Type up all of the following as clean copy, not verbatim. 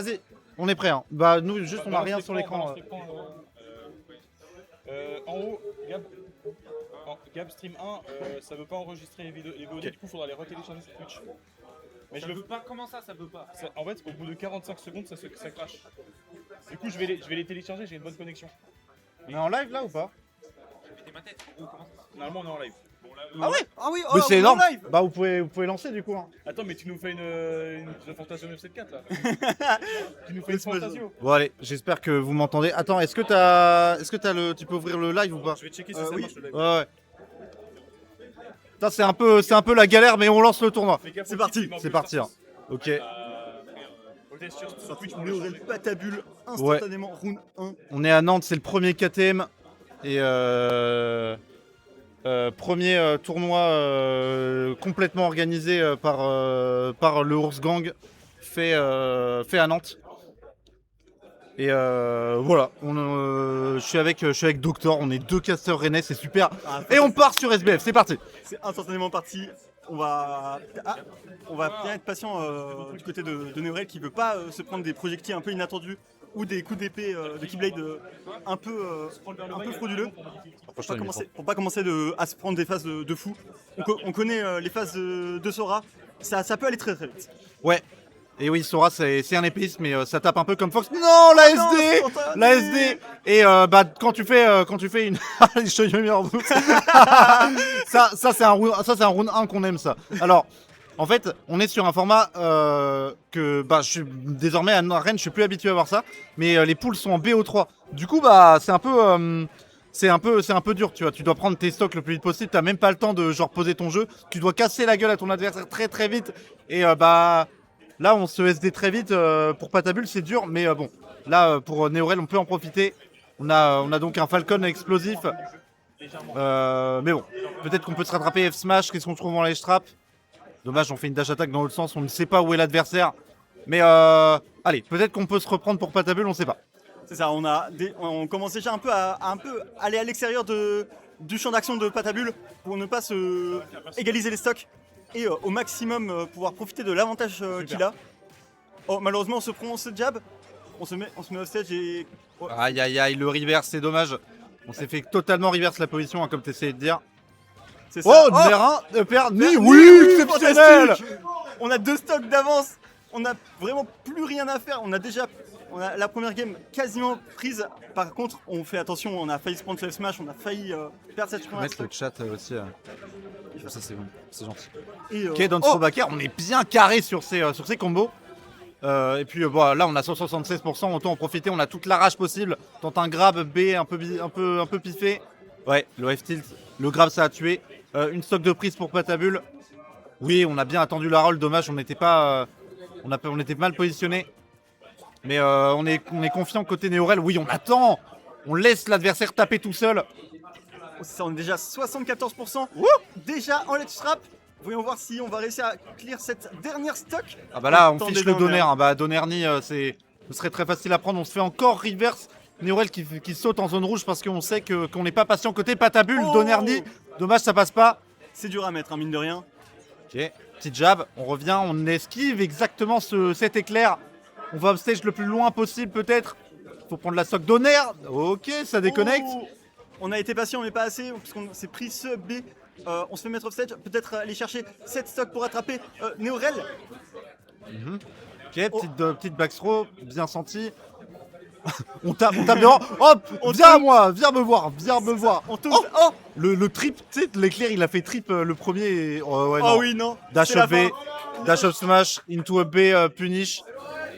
Vas-y, on est prêt. Hein. Bah nous juste on a Balance rien sur l'écran. balance l'écran, en haut, Gab Stream 1, ça veut pas enregistrer les vidéos, Ok. du coup faudra les retélécharger sur Twitch. Mais Ça je le veut pas, comment ça veut pas? en fait, au bout de 45 secondes, ça crache. Du coup, je vais les télécharger, j'ai une bonne connexion. On est en live là ou pas? J'ai pété ma tête. Oh, comment ça? Normalement, on est en live. Ah ouais. Ah oui, Mais c'est on est en énorme. live. Bah vous pouvez lancer du coup. Hein. Attends, mais tu nous fais une Fantasio 974 là. Tu nous fais une Fantasio. Bon allez, j'espère que vous m'entendez. Attends, est-ce que tu peux ouvrir le live ou pas? Je vais checker si ça oui. marche le live. Ouais. Putain, c'est un peu la galère, mais on lance le tournoi. Fais gaffe C'est au parti, titre, mais en C'est plus, parti. ça Hein. Ok. Ok, sur Twitch, on Néorel est patabule instantanément, round 1. On est à Nantes, c'est le premier KTM et premier tournoi complètement organisé par le Ours Gang fait à Nantes. Et voilà, je suis avec Doctor, on est 2 casteurs rennais, c'est super. Et on part sur SBF, c'est parti. C'est instantanément parti. On va bien être patient du côté de Néorel qui veut pas se prendre des projectiles un peu inattendus ou des coups d'épée de Keyblade un peu frauduleux. Pour pas commencer à se prendre des phases de fou. On connaît les phases de Sora, ça peut aller très très vite. Ouais. Et oui, Sora, c'est un épéiste, mais ça tape un peu comme Fox. Non, la SD, la SD. Et bah quand tu fais une, ça c'est un round 1 qu'on aime ça. Alors, en fait, on est sur un format que bah je suis désormais à Rennes, je suis plus habitué à voir ça, mais les poules sont en BO3. Du coup, bah c'est un peu dur, tu vois. Tu dois prendre tes stocks le plus vite possible. T'as même pas le temps de genre poser ton jeu. Tu dois casser la gueule à ton adversaire très très vite. Et bah là, on se SD très vite pour Patabule, c'est dur, mais bon, là pour Néorel, on peut en profiter. On a donc un Falcon explosif, mais bon, peut-être qu'on peut se rattraper F Smash. Qu'est-ce qu'on trouve en ledge trap? Dommage, on fait une dash attack dans l'autre sens, on ne sait pas où est l'adversaire. Mais allez, peut-être qu'on peut se reprendre pour Patabule, on ne sait pas. C'est ça, on commence déjà un peu à aller à l'extérieur du champ d'action de Patabule pour ne pas se égaliser les stocks et au maximum pouvoir profiter de l'avantage qu'il a. Oh, malheureusement, on se prend ce jab, on se met off stage et. Oh. Aïe aïe aïe, le reverse, c'est dommage. On s'est fait totalement reverse la position, hein, comme tu essayais de dire. C'est Oh, ça. numéro 1, perdu, Perdu, oui, exceptionnel. fantastique. On a 2 stocks d'avance, on a vraiment plus rien à faire, on a la première game quasiment prise. Par contre, on fait attention, on a failli se prendre ce Smash, on a failli perdre cette première Mettre le chat aussi. Ça c'est bon, c'est gentil. et, Ok, dans Strobaker, on est bien carré sur ces combos. Et puis bon, là on a 176%, autant en profiter, on a toute la rage possible. Tente un grab B un peu piffé. Ouais, le F tilt, le grab ça a tué. Une stock de prise pour Patabule. Oui, on a bien attendu la roll, dommage, on était mal positionné. Mais on est confiant côté Néorel. Oui, on attend. On laisse l'adversaire taper tout seul. on est déjà 74%. Déjà en let's trap. Voyons voir si on va réussir à clear cette dernière stock. Ah bah là, on Attendez fiche le Donner. Donner. Hein. Bah Donnerny, ce serait très facile à prendre. On se fait encore reverse. Néorel qui saute en zone rouge parce qu'on sait qu'on n'est pas patient côté Patabule. Oh. Donnerny, dommage, ça passe pas. C'est dur à mettre, hein, mine de rien. Ok, petit jab, on revient, on esquive exactement cet éclair. On va upstage le plus loin possible peut-être. Faut prendre la stock Donner. Ok, ça déconnecte. Oh. On a été patient mais pas assez parce qu'on s'est pris ce B. On se fait mettre off stage, peut-être aller chercher cette stock pour attraper Néorel. Ok, petite backthrow, bien senti. on tape bien. Hop, viens à moi, viens me voir. On touche. Oh. Oh, Le trip, tu sais, l'éclair il a fait trip le premier. Ouais, oh non. oui, non. Dash C'est la up B, fin. dash up smash, into a B, punish.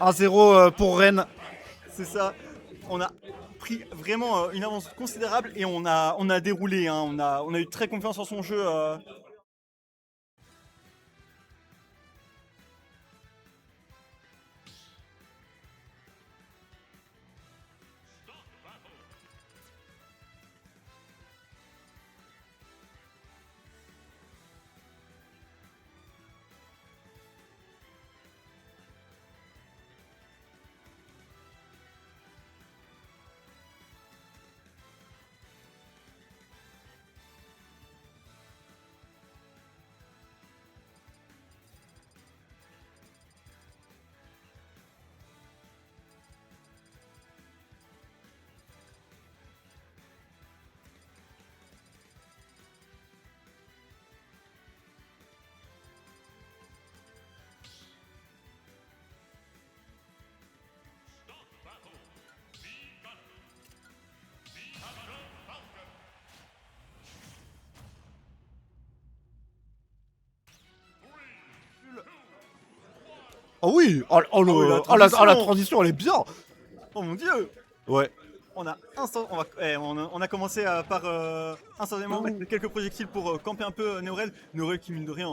1-0 pour Rennes. C'est ça. On a pris vraiment une avance considérable et on a déroulé. Hein. On a eu très confiance en son jeu. Oh oui, oui, la la transition, elle est bien. Oh mon dieu. Ouais. On a commencé par instantanément quelques projectiles pour camper un peu Néorel. Néorel qui mine de rien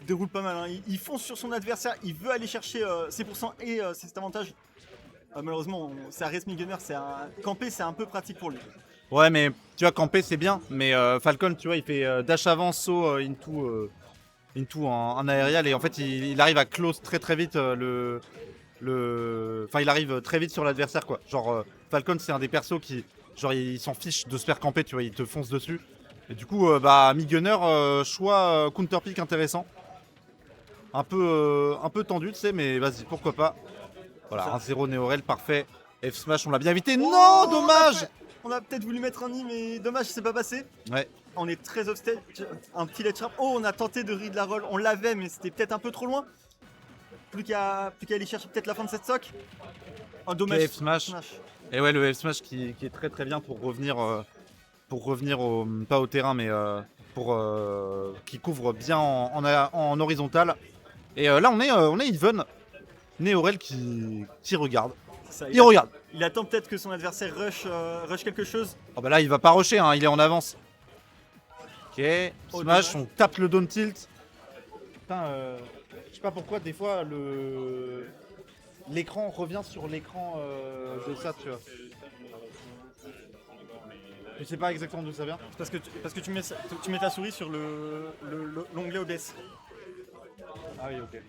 déroule pas mal. Hein. Il fonce sur son adversaire, il veut aller chercher ses pourcents et ses avantages. Malheureusement, ça reste Migunner, camper c'est un peu pratique pour lui. Ouais, mais tu vois, camper c'est bien, mais Falcon, tu vois, il fait dash avant, saut into en aérial, et en fait, il arrive à close très très vite Enfin, il arrive très vite sur l'adversaire, quoi. Genre, Falcon, c'est un des persos qui, genre, il s'en fiche de se faire camper, tu vois, il te fonce dessus. Et du coup, Mi-Gunner, choix counter-pick intéressant. Un peu tendu, tu sais, mais vas-y, pourquoi pas. Voilà, 1-0 Néorel, parfait. F-Smash, on l'a bien évité. Non, dommage. On a peut-être voulu mettre un nid, mais dommage, c'est pas passé. Ouais. On est très offstage, un petit ledge trap. Oh, on a tenté de read la roll, on l'avait, mais c'était peut-être un peu trop loin. Plus qu'à aller chercher peut-être la fin de cette stock. Un dommage. Okay, F-Smash. Et ouais, le F-Smash qui est très très bien pour revenir pas au terrain, mais qui couvre bien en horizontal. Et là, on est even. Néorel qui regarde. Ça, il regarde. Il attend peut-être que son adversaire rush quelque chose. Oh bah là, il va pas rusher, hein, il est en avance. Ok, Smash, on tape le down tilt. Putain, je sais pas pourquoi, des fois, l'écran revient sur l'écran de ça, tu vois. Je sais pas exactement d'où ça vient. Parce que tu mets ta souris sur l'onglet OBS. Ah oui, ok.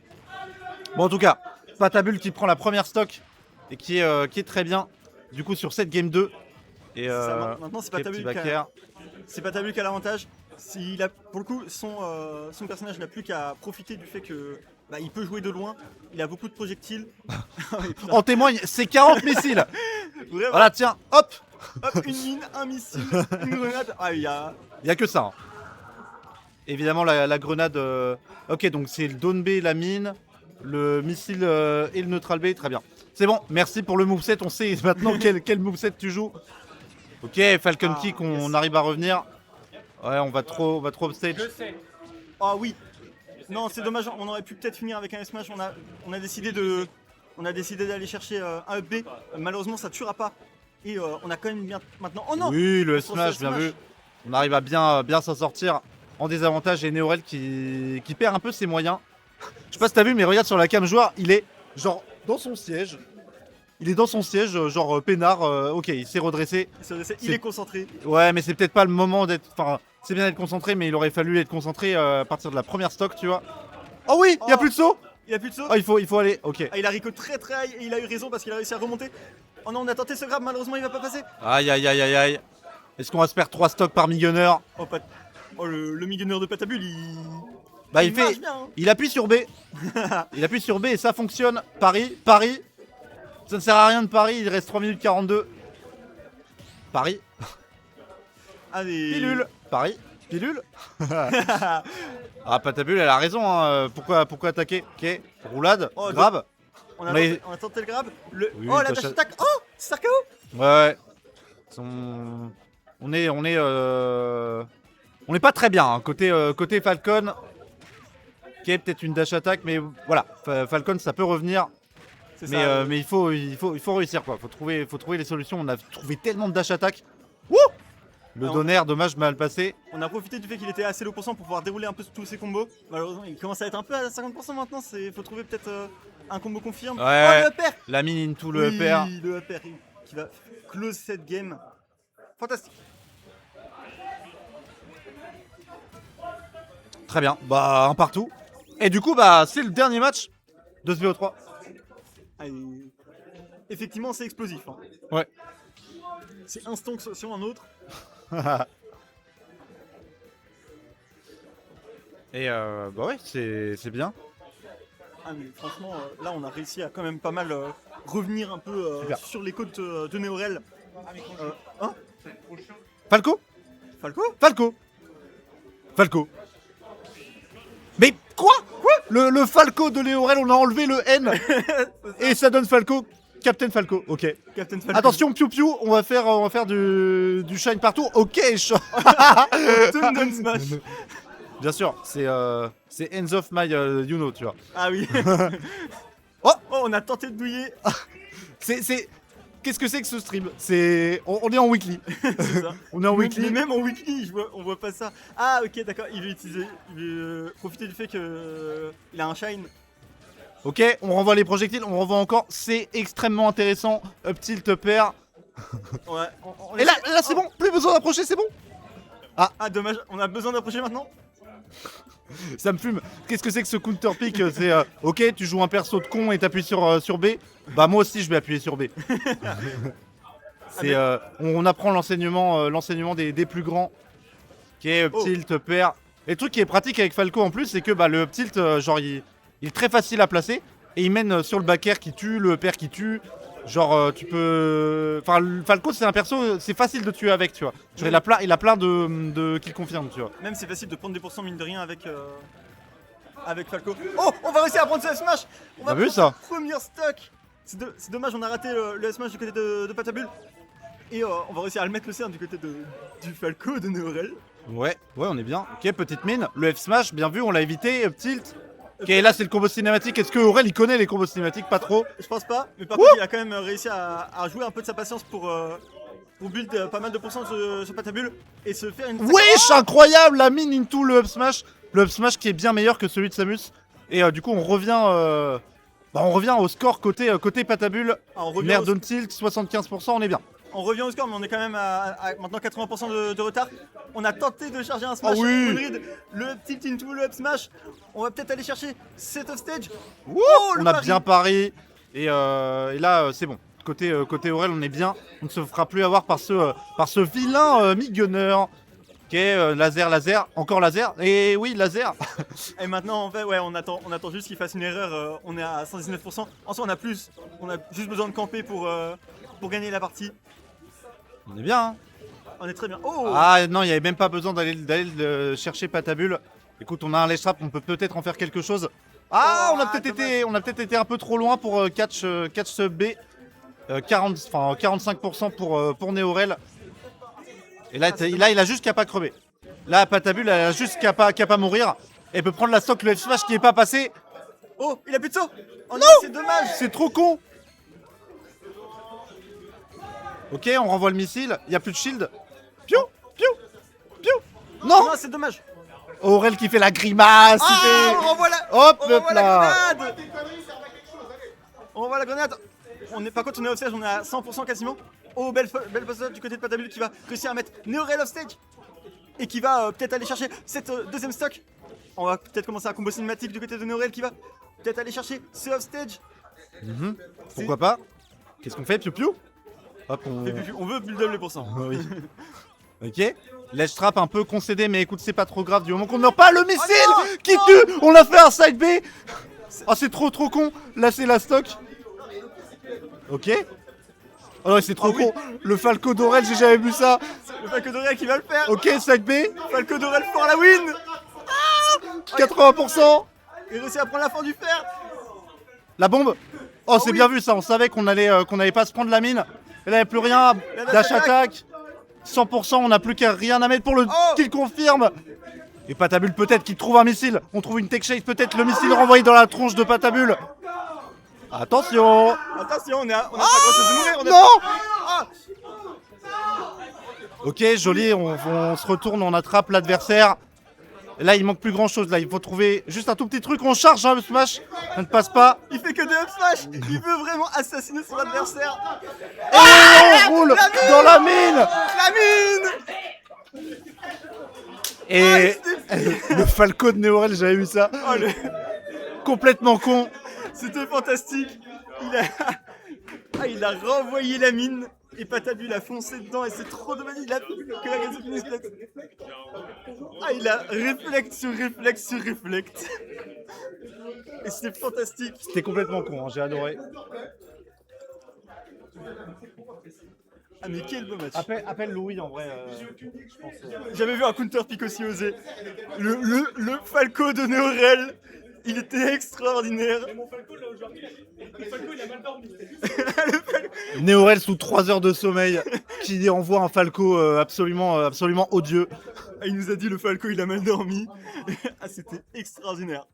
Bon, en tout cas, Patabul qui prend la première stock et qui est très bien. Du coup, sur cette game 2. Et maintenant, c'est Patabul qui a l'avantage. Pour le coup, son personnage n'a plus qu'à profiter du fait que il peut jouer de loin. Il a beaucoup de projectiles. En témoigne, c'est 40 missiles. Vraiment. Voilà, tiens, hop. Hop, une mine, un missile, une grenade. Ah, il y a que ça. Hein. Évidemment, la grenade. Ok, donc c'est le down B, la mine, le missile et le neutral B. Très bien. C'est bon, merci pour le moveset. On sait maintenant quel moveset tu joues. Ok, Falcon Kick, on arrive à revenir. Ouais, on va trop upstage. Je sais. Ah oui. Non, c'est dommage. On aurait pu peut-être finir avec un S-Smash. On a décidé d'aller chercher un up B. Malheureusement, ça tuera pas. Et on a quand même bien maintenant. Oh non. Oui, le S-Smash, bien vu. On arrive à bien s'en sortir en désavantage. Et Néorel qui perd un peu ses moyens. Je sais pas si t'as vu, mais regarde sur la cam joueur, il est genre dans son siège. Il est dans son siège, genre peinard. Ok, il s'est redressé. Il est concentré. Ouais, mais c'est peut-être pas le moment d'être. Enfin, c'est bien d'être concentré, mais il aurait fallu être concentré à partir de la première stock, tu vois. Oh oui, il y a plus de saut. Il a plus de saut. Oh, il faut aller. Ok. Ah, il a Rico très high et il a eu raison parce qu'il a réussi à remonter. Oh non, on a tenté ce grab, malheureusement il va pas passer. Aïe. Est-ce qu'on va se faire 3 stocks par Mi-Gunner? Oh, le Mi-Gunner de Patabul, il appuie sur B. Il appuie sur B et ça fonctionne. Paris. Ça ne sert à rien de pari, il reste 3 minutes 42. Paris. Allez. Pilule. Paris. Pilule. Ah, Patabul, elle a raison. Hein. Pourquoi attaquer? Ok. Roulade. Grab. On a tenté le grab. Oui, la dash attack. Oh, c'est KO. Ouais. On est pas très bien. Hein. Côté Falcon. Ok, peut-être une dash attack, mais voilà. Falcon, ça peut revenir. Mais il faut réussir, quoi. Faut trouver les solutions. On a trouvé tellement de dash attack. Wouh! Le donner, dommage, mal passé. On a profité du fait qu'il était assez low % pour pouvoir dérouler un peu tous ses combos. Malheureusement, il commence à être un peu à 50% maintenant. Faut trouver peut-être un combo confirme. Ouais, le upper. La mine into le upper. Oui, le upper qui va close cette game. Fantastique. Très bien. Un partout. Et du coup, c'est le dernier match de ce VO3. Effectivement, c'est explosif. Hein. Ouais. C'est instant sur un autre. Et ouais, c'est bien. Ah mais franchement, là on a réussi à quand même pas mal revenir un peu sur les côtes de Néorel. Falco. Mais quoi? Le Falco de Néorel, on a enlevé le N. Et ça donne Falco. Captain Falco, ok. Captain Falco. Attention, piou, on va faire du shine partout. Ok, Down smash. Bien sûr, c'est Ends of My tu vois. Ah oui. Oh, on a tenté de douiller. c'est... Qu'est-ce que c'est que ce stream? On est en weekly. C'est ça. On est en Mais weekly. même en weekly, on voit pas ça. Ah ok d'accord, il veut profiter du fait que il a un shine. Ok, on renvoie les projectiles, on renvoie encore. C'est extrêmement intéressant. Up tilt, up air. Ouais. Et là c'est bon. Plus besoin d'approcher, c'est bon. Ah dommage, on a besoin d'approcher maintenant. Ça me fume. Qu'est-ce que c'est que ce counter pick? C'est ok, tu joues un perso de con et t'appuies sur B. Bah moi aussi je vais appuyer sur B. C'est on apprend l'enseignement des plus grands, qui est up tilt, up air. Et le truc qui est pratique avec Falco en plus, c'est que bah, le up tilt, genre il est très facile à placer et il mène sur le back air qui tue, le up air qui tue. Genre tu peux... Enfin Falco c'est un perso, c'est facile de tuer avec, tu vois. Genre, il a plein de kills confirme, tu vois. Même c'est facile de prendre des pourcents mine de rien avec Falco. Oh, on va réussir à prendre ce S-Smash. On va T'as vu prendre ça? le premier stock. C'est dommage, on a raté le S-Smash du côté de Patabule. Et on va réussir à le mettre le CERN du côté du Falco de Neorel. Ouais, on est bien. Ok, petite mine. Le F smash, bien vu, on l'a évité. Up tilt. Ok, là c'est le combo cinématique. Est-ce que Aurel il connaît les combos cinématiques? Pas trop. Je pense pas, mais par contre il a quand même réussi à jouer un peu de sa patience pour build pas mal de pourcents sur Patabule et se faire une... Wesh, incroyable la mine into le up smash. Le up smash qui est bien meilleur que celui de Samus. Et du coup on revient au score côté Patabule. Ah, on revient Mère au- down tilt, 75%, on est bien. On revient au score, mais on est quand même à maintenant 80% de retard. On a tenté de charger un smash Ah oui. full read, le tilt into le up smash. On va peut-être aller chercher set of stage. Wouh, le on a pari. bien pari. Et là c'est bon. Côté Aurel on est bien. On ne se fera plus avoir par ce vilain mi-gunner. Ok, laser, encore laser. Et oui, laser. Et maintenant en fait ouais on attend juste qu'il fasse une erreur. On est à 119%. En soi on a juste besoin de camper pour gagner la partie. On est bien, hein. On est très bien. Oh Ah non, il n'y avait même pas besoin d'aller le chercher Patabule. Écoute, on a un ledge trap, on peut peut-être en faire quelque chose. Ah, Oh, on a peut-être été un peu trop loin pour catch ce B. 45% pour Neorel. Et là, il a juste qu'à pas crever. Là, Patabule, elle a juste qu'à pas mourir. Elle peut prendre la stock, le F-Smash qui est pas passé. Oh il a plus de saut. Oh Non, c'est dommage. C'est trop con. Ok, on renvoie le missile. Il n'y a plus de shield. Piou, piou, piou. Non, Non c'est dommage. Aurel qui fait la grimace. il Ah fait- on renvoie la... Hop On renvoie la là. grenade. On renvoie la grenade. Par contre on est offstage, on est à 100% quasiment. Oh belle post du côté de Patabule qui va réussir à mettre Neorel offstage. Et qui va peut-être aller chercher cette deuxième stock. On va peut-être commencer un combo cinématique du côté de Neorel qui va peut-être aller chercher ce offstage. Pourquoi pas? Qu'est-ce qu'on fait, piou piou? Hop, On veut build up les pourcents. Ah oui. Ok. Ledge trap un peu concédé, mais écoute, c'est pas trop grave du moment qu'on ne meurt pas. Le missile non, qui tue. On a fait un side B. Ah, c'est trop con. Là, c'est la stock. Ok. Oh non, c'est trop con. Le Falco d'Aurel, j'ai jamais vu ça. Le Falco Dorel qui va le faire. Ok, side B. Falco Dorel for la win. 80%. Il réussit à prendre la fin du fer. La bombe. Oh, c'est oui. bien vu ça. On savait qu'on allait pas se prendre la mine. Et là, il n'y a plus rien. La Dash dash attack. 100%, on n'a plus qu'à rien à mettre pour le Oh. kill confirme. Et Patabule peut-être qu'il trouve un missile. On trouve une tech shake, peut-être le missile renvoyé dans la tronche de Patabule. Attention. Attention, on a pas grand chose de mourir. Non. Ah. Ok, joli, on se retourne, on attrape l'adversaire. Et là, il manque plus grand chose. Là, il faut trouver juste un tout petit truc. On charge, hein, le smash. Ça ne passe pas. Il fait que de up smash. Il veut vraiment assassiner son adversaire. Et on roule dans la mine. La mine. Et le Falco de Neorel, j'avais vu ça. Oh, Complètement con. C'était fantastique. Il a renvoyé la mine. Et Patabule a foncé dedans et c'est trop dommage. Il a que la gazette finisse là. Ah, il a réflexe sur réflexe sur réflexe. Et c'était fantastique. C'était complètement con, hein, j'ai adoré. Ah mais quel beau match. Appelle Louis en vrai, je pense. J'avais vu un counter pick aussi osé. Le Falco de Neorel, il était extraordinaire. Mon Falco là aujourd'hui, le Falco il a mal dormi. Neorel sous 3 heures de sommeil qui envoie un Falco absolument odieux. Ah, il nous a dit le Falco il a mal dormi. Ah c'était extraordinaire.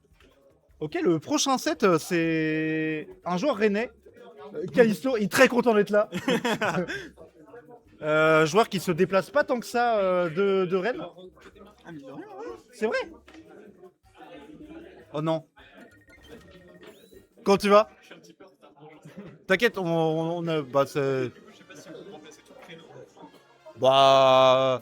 Ok, le prochain set, c'est un joueur rennais. Callisto, il est très content d'être là. Joueur qui se déplace pas tant que ça de Rennes. Ah, mine de rien, ouais. C'est vrai. Oh non. Quand tu vas T'inquiète, on a. Bah, c'est. Bah.